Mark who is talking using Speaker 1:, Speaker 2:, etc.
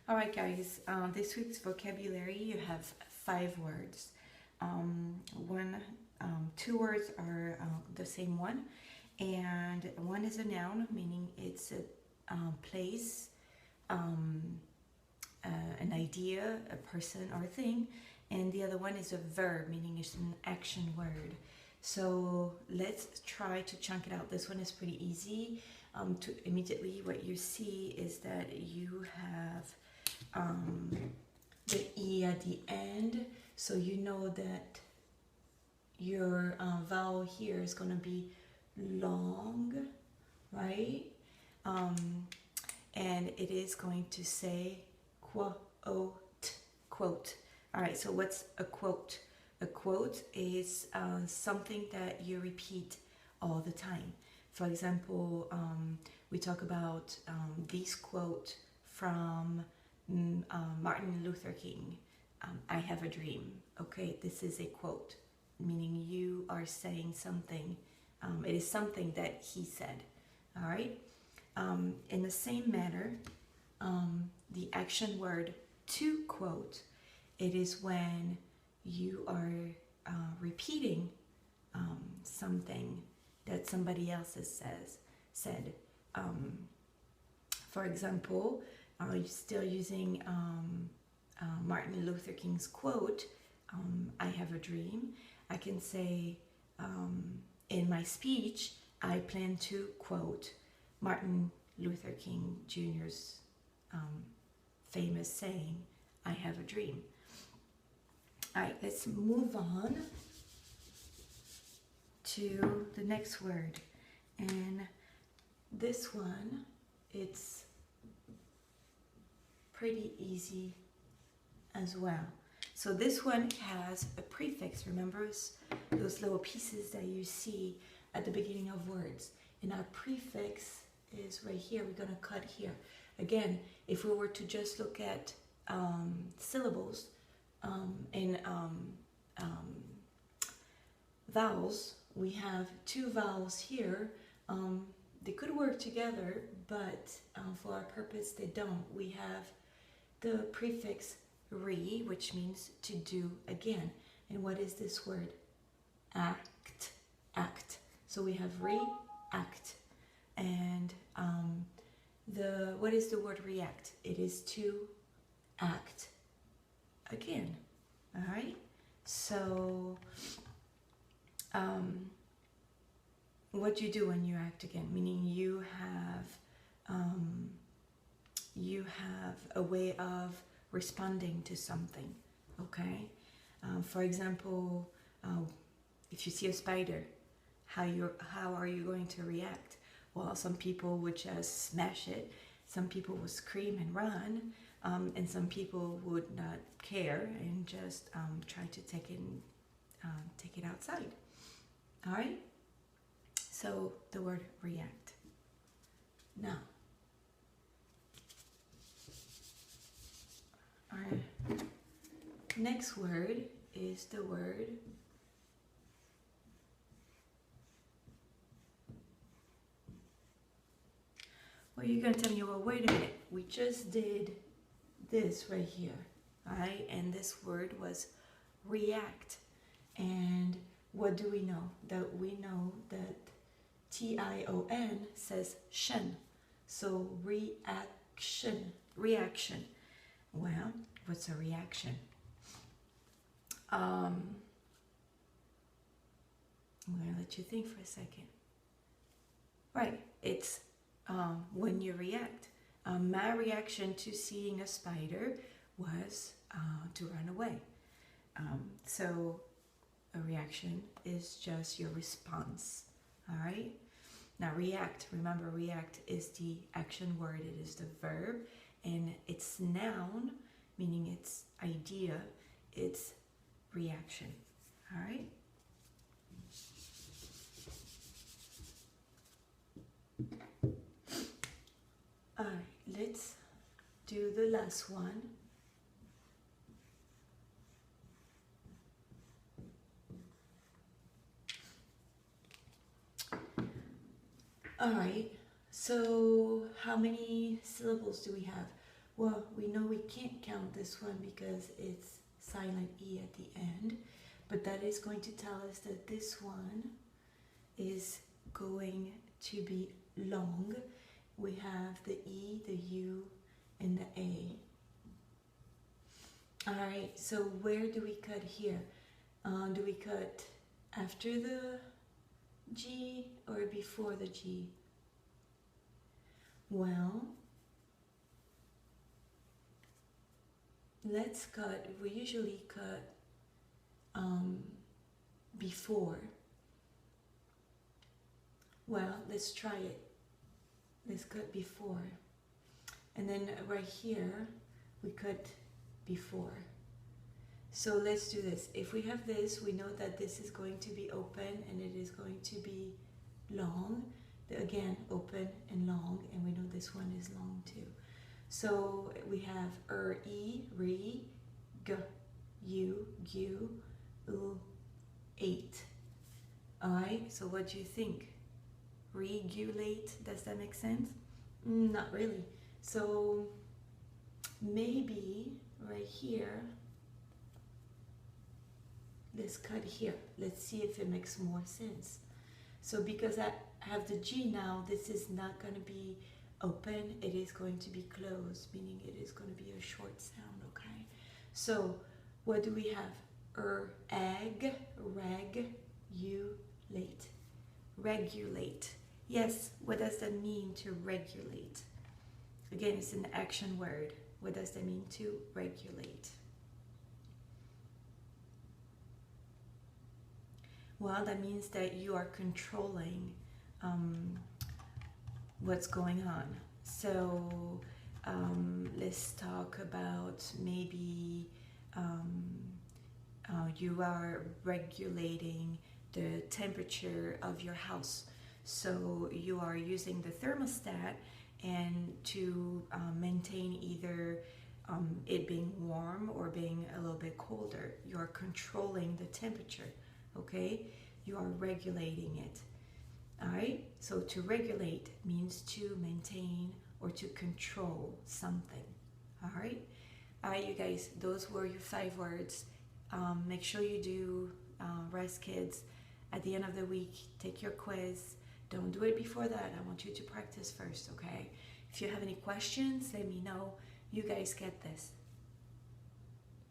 Speaker 1: All right, guys. This week's vocabulary, you have 5 words. One, 2 words are the same one, and one is a noun, meaning it's a place, um, an idea, a person, or a thing, and the other one is a verb, meaning it's an action word. So let's try to chunk it out. This one is pretty easy. To immediately, what you see is that you have the E at the end, so you know that your vowel here is going to be long, right? Um, and it is going to say quote, quote. All right, so what's a quote? A quote is something that you repeat all the time. For example, we talk about this quote from Martin Luther King. I have a dream. Okay, this is a quote, meaning you are saying something. It is something that he said. All right. In the same manner, the action word to quote, it is when you are repeating something that somebody else has said. For example, still using Martin Luther King's quote, I have a dream. I can say in my speech, I plan to quote Martin Luther King Jr.'s famous saying, I have a dream. All right, let's move on to the next word. And this one, it's pretty easy as well. So this one has a prefix. Remember those little pieces that you see at the beginning of words. And our prefix is right here. We're going to cut here. Again, if we were to just look at syllables and vowels, we have 2 vowels here. They could work together, but for our purpose, they don't. We have the prefix re, which means to do again. And what is this word? Act, act. So we have react. And what is the word react? It is to act again. All right. So what do you do when you act again? Meaning you have a way of responding to something. Okay. For example, if you see a spider, how are you going to react? Well, some people would just smash it. Some people would scream and run, and some people would not care and just try to take it outside. All right. So the word react. Now, our next word is the word well, you're going to tell me, well, wait a minute. We just did this right here, all right? And this word was react. And what do we know? That we know that T-I-O-N says shen. So reaction, reaction. Well, what's a reaction? I'm going to let you think for a second. Right, it's when you react. My reaction to seeing a spider was to run away. So a reaction is just your response. All right. Now react. Remember, react is the action word. It is the verb, and it's noun, meaning it's idea. It's reaction. All right. All right. Let's do the last one. All right, so how many syllables do we have? Well, we know we can't count this one because it's silent E at the end, but that is going to tell us that this one is going to be long. We have the E, the U, and the A. Alright, so where do we cut here? Do we cut after the G or before the G? Well, let's cut, we usually cut before. Well, let's try it. Let's cut before. And then right here, we cut before. So let's do this. If we have this, we know that this is going to be open and it is going to be long. Again, open and long, and we know this one is long too. So we have E, re, g, u, gu, u, 8. Alright, so what do you think? Regulate, does that make sense? Not really. So maybe right here, let's cut here. Let's see if it makes more sense. So because I have the G now, this is not going to be open, it is going to be closed, meaning it is going to be a short sound, okay? So what do we have? Ag, reg, you, late. Regulate. Yes, what does that mean to regulate? Again, it's an action word. What does that mean to regulate? Well, that means that you are controlling what's going on. So let's talk about maybe you are regulating the temperature of your house. So you are using the thermostat and to maintain either it being warm or being a little bit colder. You are controlling the temperature, okay? You are regulating it. All right, so to regulate means to maintain or to control something. All right, you guys, those were your 5 words. Make sure you do rest, kids. At the end of the week, take your quiz. Don't do it before that. I want you to practice first, okay? If you have any questions, let me know. You guys get this.